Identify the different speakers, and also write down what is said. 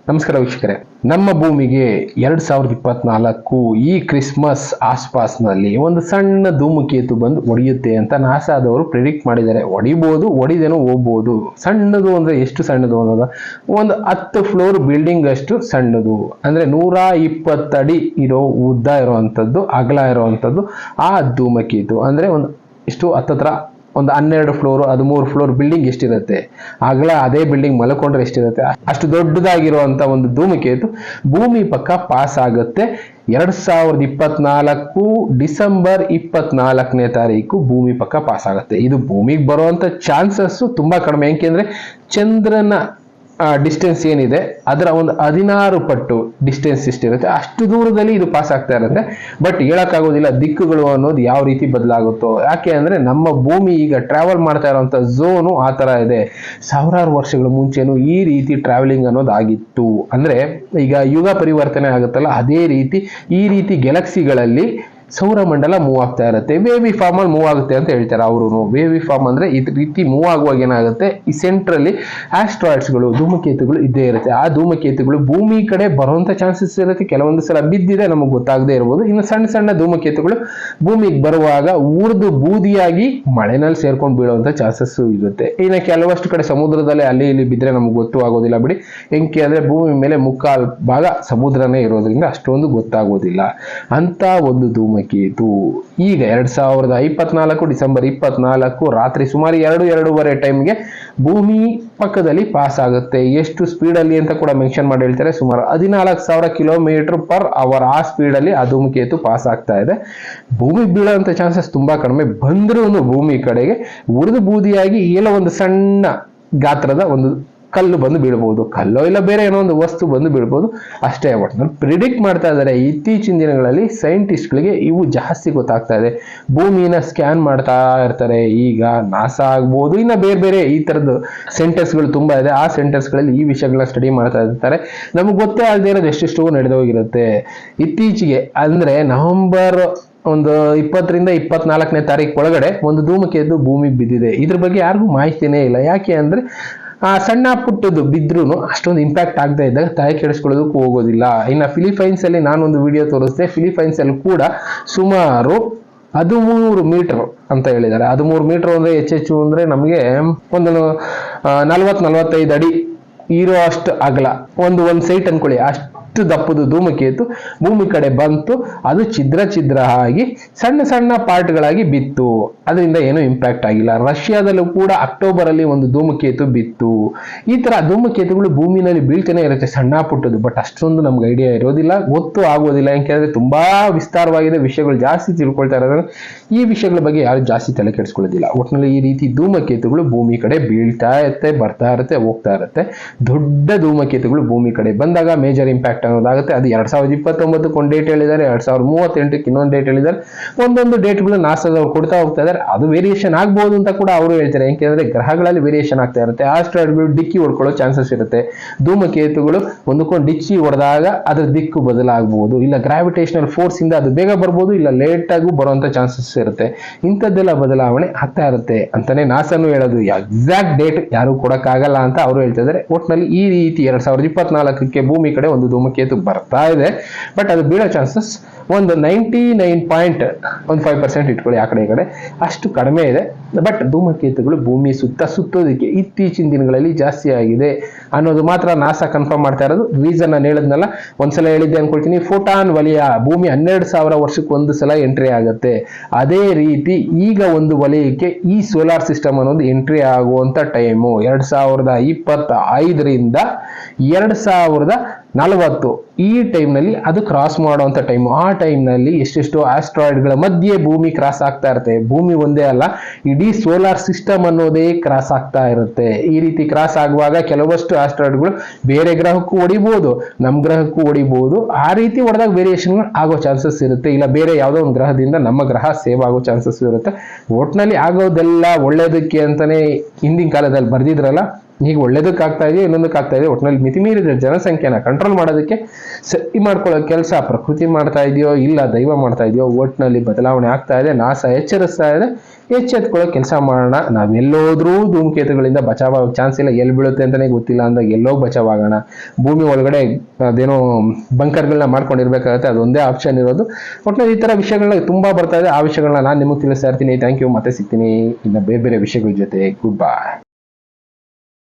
Speaker 1: ನಮಸ್ಕಾರ ವೀಕ್ಷಕರೇ, ನಮ್ಮ ಭೂಮಿಗೆ 2024 ಈ ಕ್ರಿಸ್ಮಸ್ ಆಸ್ಪಾಸ್ನಲ್ಲಿ ಒಂದು ಸಣ್ಣ ಧೂಮಕೇತು ಬಂದು ಹೊಡೆಯುತ್ತೆ ಅಂತ ನಾಸಾದವರು ಪ್ರಿಡಿಕ್ಟ್ ಮಾಡಿದ್ದಾರೆ. ಹೊಡಿಬೋದು, ಹೊಡಿದೇನೋ ಹೋಗ್ಬೋದು. ಸಣ್ಣದು ಅಂದ್ರೆ ಎಷ್ಟು ಸಣ್ಣದು ಅನ್ನೋದ, ಒಂದು 10 ಫ್ಲೋರ್ ಬಿಲ್ಡಿಂಗ್ ಅಷ್ಟು ಸಣ್ಣದು, ಅಂದ್ರೆ 120 ಅಡಿ ಇರೋ ಉದ್ದ ಇರುವಂತದ್ದು, ಅಗಲ ಇರುವಂತದ್ದು ಆ ಧೂಮಕೇತು. ಅಂದ್ರೆ ಒಂದು ಇಷ್ಟು ಹತ್ತತ್ರ ಒಂದು 12 ಫ್ಲೋರ್ 13 ಫ್ಲೋರ್ ಬಿಲ್ಡಿಂಗ್ ಎಷ್ಟಿರುತ್ತೆ, ಅಗಲ ಅದೇ ಬಿಲ್ಡಿಂಗ್ ಮಲ್ಕೊಂಡ್ರೆ ಎಷ್ಟಿರುತ್ತೆ, ಅಷ್ಟು ದೊಡ್ಡದಾಗಿರುವಂತ ಒಂದು ಧೂಮಕೇತು ಭೂಮಿ ಪಕ್ಕ ಪಾಸ್ ಆಗುತ್ತೆ. 2024 ಡಿಸೆಂಬರ್ 24ನೇ ತಾರೀಕು ಭೂಮಿ ಪಕ್ಕ ಪಾಸ್ ಆಗುತ್ತೆ. ಇದು ಭೂಮಿಗೆ ಬರುವಂತ ಚಾನ್ಸಸ್ ತುಂಬಾ ಕಡಿಮೆ. ಯಾಕೆಂದ್ರೆ ಚಂದ್ರನ ಡಿಸ್ಟೆನ್ಸ್ ಏನಿದೆ ಅದರ ಒಂದು 16 ಪಟ್ಟು ಡಿಸ್ಟೆನ್ಸ್ ಇಷ್ಟಿರುತ್ತೆ, ಅಷ್ಟು ದೂರದಲ್ಲಿ ಇದು ಪಾಸ್ ಆಗ್ತಾ ಇರುತ್ತೆ. ಬಟ್ ಹೇಳಕ್ಕಾಗೋದಿಲ್ಲ ದಿಕ್ಕುಗಳು ಅನ್ನೋದು ಯಾವ ರೀತಿ ಬದಲಾಗುತ್ತೋ. ಯಾಕೆ ಅಂದ್ರೆ ನಮ್ಮ ಭೂಮಿ ಈಗ ಟ್ರಾವೆಲ್ ಮಾಡ್ತಾ ಇರುವಂತ ಝೋನು ಆ ತರ ಇದೆ. ಸಾವಿರಾರು ವರ್ಷಗಳ ಮುಂಚೆನೂ ಈ ರೀತಿ ಟ್ರಾವೆಲಿಂಗ್ ಅನ್ನೋದು ಆಗಿತ್ತು. ಅಂದ್ರೆ ಈಗ ಯುಗ ಪರಿವರ್ತನೆ ಆಗುತ್ತಲ್ಲ, ಅದೇ ರೀತಿ ಈ ರೀತಿ ಗ್ಯಾಲಕ್ಸಿಗಳಲ್ಲಿ ಸೌರಮಂಡಲ ಮೂವ್ ಆಗ್ತಾ ಇರುತ್ತೆ. ವೇವಿ ಫಾರ್ಮ್ ಅಲ್ಲಿ ಮೂವ್ ಆಗುತ್ತೆ ಅಂತ ಹೇಳ್ತಾರೆ ಅವರು. ವೇವಿ ಫಾರ್ಮ್ ಅಂದ್ರೆ ಈ ರೀತಿ ಮೂವ್ ಆಗುವಾಗ ಏನಾಗುತ್ತೆ, ಈ ಸೆಂಟ್ರಲ್ಲಿ ಆಸ್ಟ್ರಾಯ್ಡ್ಸ್ಗಳು ಧೂಮಕೇತುಗಳು ಇದ್ದೇ ಇರುತ್ತೆ. ಆ ಧೂಮಕೇತುಗಳು ಭೂಮಿ ಕಡೆ ಬರುವಂತ ಚಾನ್ಸಸ್ ಇರುತ್ತೆ. ಕೆಲವೊಂದು ಸಲ ಬಿದ್ದಿದೆ, ನಮಗೆ ಗೊತ್ತಾಗದೇ ಇರ್ಬೋದು. ಇನ್ನು ಸಣ್ಣ ಸಣ್ಣ ಧೂಮಕೇತುಗಳು ಭೂಮಿಗೆ ಬರುವಾಗ ಉರಿದು ಬೂದಿಯಾಗಿ ಮಳೆನಲ್ಲಿ ಸೇರ್ಕೊಂಡು ಬೀಳುವಂತ ಚಾನ್ಸಸ್ ಇರುತ್ತೆ. ಇನ್ನು ಕೆಲವಷ್ಟು ಕಡೆ ಸಮುದ್ರದಲ್ಲೇ ಅಲ್ಲಿ ಇಲ್ಲಿ ಬಿದ್ದರೆ ನಮ್ಗೆ ಗೊತ್ತು ಆಗೋದಿಲ್ಲ ಬಿಡಿ. ಎಂಕೆ ಅಂದ್ರೆ ಭೂಮಿ ಮೇಲೆ ಮುಕ್ಕಾಲು ಭಾಗ ಸಮುದ್ರನೇ ಇರೋದ್ರಿಂದ ಅಷ್ಟೊಂದು ಗೊತ್ತಾಗೋದಿಲ್ಲ ಅಂತ ಒಂದು ಧೂಮಕೇತು ಈಗ 2024 ಡಿಸೆಂಬರ್ 24 ರಾತ್ರಿ ಸುಮಾರು 2-2:30 ಟೈಮ್ಗೆ ಭೂಮಿ ಪಕ್ಕದಲ್ಲಿ ಪಾಸ್ ಆಗುತ್ತೆ. ಎಷ್ಟು ಸ್ಪೀಡ್ ಅಲ್ಲಿ ಅಂತ ಕೂಡ ಮೆನ್ಷನ್ ಮಾಡಿ ಹೇಳ್ತಾರೆ. ಸುಮಾರು 14,000 km/h ಆ ಸ್ಪೀಡ್ ಅಲ್ಲಿ ಆ ಧೂಮಕೇತು ಪಾಸ್ ಆಗ್ತಾ ಇದೆ. ಭೂಮಿ ಬೀಳುವಂತ ಚಾನ್ಸಸ್ ತುಂಬಾ ಕಡಿಮೆ. ಬಂದ್ರೂ ಭೂಮಿ ಕಡೆಗೆ ಉರಿದು ಬೂದಿಯಾಗಿ ಏನೋ ಒಂದು ಸಣ್ಣ ಗಾತ್ರದ ಒಂದು ಕಲ್ಲು ಬಂದು ಬೀಳ್ಬಹುದು, ಕಲ್ಲೋ ಇಲ್ಲ ಬೇರೆ ಏನೋ ಒಂದು ವಸ್ತು ಬಂದು ಬೀಳ್ಬಹುದು ಅಷ್ಟೇ. ಒಟ್ಟು ಪ್ರಿಡಿಕ್ಟ್ ಮಾಡ್ತಾ ಇದ್ದಾರೆ. ಇತ್ತೀಚಿನ ದಿನಗಳಲ್ಲಿ ಸೈಂಟಿಸ್ಟ್ಗಳಿಗೆ ಇವು ಜಾಸ್ತಿ ಗೊತ್ತಾಗ್ತಾ ಇದೆ. ಭೂಮಿನ ಸ್ಕ್ಯಾನ್ ಮಾಡ್ತಾ ಇರ್ತಾರೆ. ಈಗ ನಾಸಾ ಆಗ್ಬೋದು, ಇನ್ನ ಬೇರೆ ಬೇರೆ ಈ ತರದ ಸೆಂಟರ್ಸ್ಗಳು ತುಂಬಾ ಇದೆ. ಆ ಸೆಂಟರ್ಸ್ಗಳಲ್ಲಿ ಈ ವಿಷಯಗಳನ್ನ ಸ್ಟಡಿ ಮಾಡ್ತಾ ಇರ್ತಾರೆ. ನಮ್ಗೆ ಗೊತ್ತೇ ಆಗದೆ ಇರೋದು ಎಷ್ಟೆಷ್ಟೋ ನಡೆದೋಗಿರುತ್ತೆ. ಇತ್ತೀಚೆಗೆ ಅಂದ್ರೆ ನವೆಂಬರ್ ಒಂದು 20ರಿಂದ 24ನೇ ತಾರೀಕು ಒಳಗಡೆ ಒಂದು ಧೂಮಕೇತು ಭೂಮಿಗೆ ಬಿದ್ದಿದೆ. ಇದ್ರ ಬಗ್ಗೆ ಯಾರಿಗೂ ಮಾಹಿತಿನೇ ಇಲ್ಲ. ಯಾಕೆ ಅಂದ್ರೆ ಸಣ್ಣ ಪುಟ್ಟದ್ದು ಬಿದ್ರೂ ಅಷ್ಟೊಂದು ಇಂಪ್ಯಾಕ್ಟ್ ಆಗದೆ ಇದ್ದಾಗ ತಲೆ ಕೆಡಿಸ್ಕೊಳ್ಳೋದಕ್ಕೂ ಹೋಗೋದಿಲ್ಲ. ಇನ್ನು ಫಿಲಿಪೈನ್ಸ್ ಅಲ್ಲಿ ನಾನೊಂದು ವಿಡಿಯೋ ತೋರಿಸ್ದೆ. ಫಿಲಿಪೈನ್ಸ್ ಅಲ್ಲಿ ಕೂಡ ಸುಮಾರು 13 ಮೀಟರ್ ಅಂತ ಹೇಳಿದ್ದಾರೆ. 13 ಮೀಟರ್ ಅಂದ್ರೆ ಹೆಚ್ಚೆಚ್ಚು ಅಂದ್ರೆ ನಮಗೆ ಒಂದು 40-45 ಅಡಿ ಇರೋ ಅಷ್ಟು ಅಗಲ ಒಂದು ಸೈಟ್ ಅನ್ಕೊಳ್ಳಿ. ಅಷ್ಟು ದಪ್ಪದ ಧೂಮಕೇತು ಭೂಮಿ ಕಡೆ ಬಂತು. ಅದು ಛಿದ್ರ ಆಗಿ ಸಣ್ಣ ಸಣ್ಣ ಪಾರ್ಟ್ಗಳಾಗಿ ಬಿತ್ತು. ಅದರಿಂದ ಏನೂ ಇಂಪ್ಯಾಕ್ಟ್ ಆಗಿಲ್ಲ. ರಷ್ಯಾದಲ್ಲೂ ಕೂಡ ಅಕ್ಟೋಬರ್ ಅಲ್ಲಿ ಒಂದು ಧೂಮಕೇತು ಬಿತ್ತು. ಈ ತರ ಧೂಮಕೇತುಗಳು ಭೂಮಿನಲ್ಲಿ ಬೀಳ್ತಾನೆ ಇರುತ್ತೆ, ಸಣ್ಣ ಪುಟ್ಟದು. ಬಟ್ ಅಷ್ಟೊಂದು ನಮ್ಗೆ ಐಡಿಯಾ ಇರೋದಿಲ್ಲ, ಗೊತ್ತು ಆಗೋದಿಲ್ಲ. ಯಾಕೆಂದ್ರೆ ತುಂಬಾ ವಿಸ್ತಾರವಾಗಿದೆ, ವಿಷಯಗಳು ಜಾಸ್ತಿ ತಿಳ್ಕೊಳ್ತಾ ಇರೋದ್ರೆ ಈ ವಿಷಯಗಳ ಬಗ್ಗೆ ಯಾರು ಜಾಸ್ತಿ ತಲೆ ಕೆಡಿಸ್ಕೊಳ್ಳೋದಿಲ್ಲ. ಒಟ್ಟಿನಲ್ಲಿ ಈ ರೀತಿ ಧೂಮಕೇತುಗಳು ಭೂಮಿ ಕಡೆ ಬೀಳ್ತಾ ಇರುತ್ತೆ, ಬರ್ತಾ ಇರುತ್ತೆ, ಹೋಗ್ತಾ ಇರುತ್ತೆ. ದೊಡ್ಡ ಧೂಮಕೇತುಗಳು ಭೂಮಿ ಕಡೆ ಬಂದಾಗ ಮೇಜರ್ ಇಂಪ್ಯಾಕ್ಟ್ ಅನ್ನೋದಾಗುತ್ತೆ. ಅದು 2029 ಒಂದು ಡೇಟ್ ಹೇಳಿದ್ದಾರೆ, 2038 ಇನ್ನೊಂದು ಡೇಟ್ ಹೇಳಿದ್ದಾರೆ. ಒಂದೊಂದು ಡೇಟ್ಗಳು ನಾಸಾದವ್ರು ಕೊಡ್ತಾ ಹೋಗ್ತಾ ಇದ್ದಾರೆ. ಅದು ವೇರಿಯೇಷನ್ ಆಗ್ಬಹುದು ಅಂತ ಕೂಡ ಅವರು ಹೇಳ್ತಾರೆ. ಯಾಕೆಂದ್ರೆ ಗ್ರಹಗಳಲ್ಲಿ ವೇರಿಯೇಷನ್ ಆಗ್ತಾ ಇರುತ್ತೆ. ಆಸ್ಟ್ರಾಯ್ಡ್ಗಳು ಡಿಕ್ಕಿ ಹೊಡ್ಕೊಳ್ಳೋ ಚಾನ್ಸಸ್ ಇರುತ್ತೆ. ಧೂಮಕೇತುಗಳು ಒಂದಕ್ಕೊಂದು ಡಿಕ್ಕಿ ಹೊಡೆದಾಗ ಅದ್ರ ದಿಕ್ಕು ಬದಲಾಗಬಹುದು. ಇಲ್ಲ ಗ್ರಾವಿಟೇಷನಲ್ ಫೋರ್ಸ್ ಇಂದ ಅದು ಬೇಗ ಬರ್ಬೋದು, ಇಲ್ಲ ಲೇಟ್ ಆಗೂ ಬರುವಂತ ಚಾನ್ಸಸ್ ಇರುತ್ತೆ. ಇಂಥದ್ದೆಲ್ಲ ಬದಲಾವಣೆ ಆಗ್ತಾ ಇರುತ್ತೆ ಅಂತಾನೆ ನಾಸಾನು ಹೇಳೋದು. ಎಕ್ಸಾಕ್ಟ್ ಡೇಟ್ ಯಾರು ಕೊಡಕ್ಕಾಗಲ್ಲ ಅಂತ ಅವರು ಹೇಳ್ತಾ ಇದ್ದಾರೆ. ಒಟ್ಟಿನಲ್ಲಿ ಈ ರೀತಿ 2024ಕ್ಕೆ ಭೂಮಿ ಕಡೆ ಒಂದು ಧೂಮಕೇತು ಬರ್ತಾ ಇದೆ. ಬಟ್ ಅದು ಬೀಳೋ ಚಾನ್ಸಸ್ ಒಂದು 99.15% ಇಟ್ಕೊಳ್ಳಿ ಆ ಕಡೆ ಈ ಕಡೆ, ಅಷ್ಟು ಕಡಿಮೆ ಇದೆ. ಬಟ್ ಧೂಮಕೇತುಗಳು ಭೂಮಿ ಸುತ್ತೋದಕ್ಕೆ ಇತ್ತೀಚಿನ ದಿನಗಳಲ್ಲಿ ಜಾಸ್ತಿ ಆಗಿದೆ ಅನ್ನೋದು ಮಾತ್ರ ನಾಸಾ ಕನ್ಫರ್ಮ್ ಮಾಡ್ತಾ ಇರೋದು. ರೀಸನ್ ನಾನು ಹೇಳಿದ್ನಲ್ಲ, ಒಂದ್ಸಲ ಹೇಳಿದ್ದೆ ಅನ್ಕೊಳ್ತೀನಿ. ಫೋಟಾನ್ ವಲಯ ಭೂಮಿ 12,000 ವರ್ಷಕ್ಕೆ ಒಂದು ಸಲ ಎಂಟ್ರಿ ಆಗುತ್ತೆ. ಅದೇ ರೀತಿ ಈಗ ಒಂದು ವಲಯಕ್ಕೆ ಈ ಸೋಲಾರ್ ಸಿಸ್ಟಮ್ ಅನ್ನೋದು ಎಂಟ್ರಿ ಆಗುವಂತ ಟೈಮು 2025ರಿಂದ 2040 ಈ ಟೈಮ್ನಲ್ಲಿ ಅದು ಕ್ರಾಸ್ ಮಾಡುವಂತ ಟೈಮು. ಆ ಟೈಮ್ನಲ್ಲಿ ಎಷ್ಟೆಷ್ಟು ಆಸ್ಟ್ರಾಯ್ಡ್ಗಳ ಮಧ್ಯೆ ಭೂಮಿ ಕ್ರಾಸ್ ಆಗ್ತಾ ಇರುತ್ತೆ. ಭೂಮಿ ಒಂದೇ ಅಲ್ಲ, ಇಡೀ ಸೋಲಾರ್ ಸಿಸ್ಟಮ್ ಅನ್ನೋದೇ ಕ್ರಾಸ್ ಆಗ್ತಾ ಇರುತ್ತೆ. ಈ ರೀತಿ ಕ್ರಾಸ್ ಆಗುವಾಗ ಕೆಲವಷ್ಟು ಆಸ್ಟ್ರಾಯ್ಡ್ಗಳು ಬೇರೆ ಗ್ರಹಕ್ಕೂ ಹೊಡಿಬಹುದು, ನಮ್ಮ ಗ್ರಹಕ್ಕೂ ಹೊಡಿಬಹುದು. ಆ ರೀತಿ ಹೊಡೆದಾಗ ವೇರಿಯೇಷನ್ ಆಗೋ ಚಾನ್ಸಸ್ ಇರುತ್ತೆ. ಇಲ್ಲ ಬೇರೆ ಯಾವುದೋ ಒಂದು ಗ್ರಹದಿಂದ ನಮ್ಮ ಗ್ರಹ ಸೇವ್ ಆಗೋ ಚಾನ್ಸಸ್ ಇರುತ್ತೆ. ಒಟ್ನಲ್ಲಿ ಆಗೋದೆಲ್ಲ ಒಳ್ಳೇದಕ್ಕೆ ಅಂತಾನೆ ಹಿಂದಿನ ಕಾಲದಲ್ಲಿ ಬರ್ದಿದ್ರಲ್ಲ, ಈಗ ಒಳ್ಳೇದಕ್ಕಾಗ್ತಾ ಇದೆ, ಇನ್ನೊಂದಕ್ಕಾಗ್ತಾ ಇದೆ. ಒಟ್ಟಿನಲ್ಲಿ ಮಿತಿಮೀರಿದ ಜನಸಂಖ್ಯೆನ ಕಂಟ್ರೋಲ್ ಮಾಡೋದಕ್ಕೆ ಸರಿ ಮಾಡ್ಕೊಳ್ಳೋ ಕೆಲಸ ಪ್ರಕೃತಿ ಮಾಡ್ತಾ ಇದೆಯೋ ಇಲ್ಲ ದೈವ ಮಾಡ್ತಾ ಇದೆಯೋ, ಒಟ್ಟಿನಲ್ಲಿ ಬದಲಾವಣೆ ಆಗ್ತಾ ಇದೆ. ನಾಸಾ ಎಚ್ಚರಿಸ್ತಾ ಇದೆ. ಎಚ್ಚೆತ್ಕೊಳ್ಳೋ ಕೆಲಸ ಮಾಡೋಣ. ನಾವೆಲ್ಲೋದ್ರೂ ಧೂಮಕೇತುಗಳಿಂದ ಬಚಾವ್ ಚಾನ್ಸ್ ಇಲ್ಲ, ಎಲ್ಲಿ ಬೀಳುತ್ತೆ ಅಂತಾನೆ ಗೊತ್ತಿಲ್ಲ ಅಂದಾಗ ಎಲ್ಲೋ ಬಚಾವಾಗೋಣ. ಭೂಮಿ ಒಳಗಡೆ ಅದೇನೋ ಬಂಕರ್ಗಳನ್ನ ಮಾಡ್ಕೊಂಡಿರ್ಬೇಕಾಗತ್ತೆ, ಅದೊಂದೇ ಆಪ್ಷನ್ ಇರೋದು. ಒಟ್ಟಿನಲ್ಲಿ ಈ ತರ ವಿಷಯಗಳನ್ನ ತುಂಬಾ ಬರ್ತಾ ಇದೆ. ಆ ವಿಷಯಗಳನ್ನ ನಾನು ನಿಮಗೆ ತಿಳಿಸ್ತಾ ಇರ್ತೀನಿ. Thank you. ಮತ್ತೆ ಸಿಗ್ತೀನಿ ಇನ್ನು ಬೇರೆ ಬೇರೆ ವಿಷಯಗಳ ಜೊತೆ. Good by.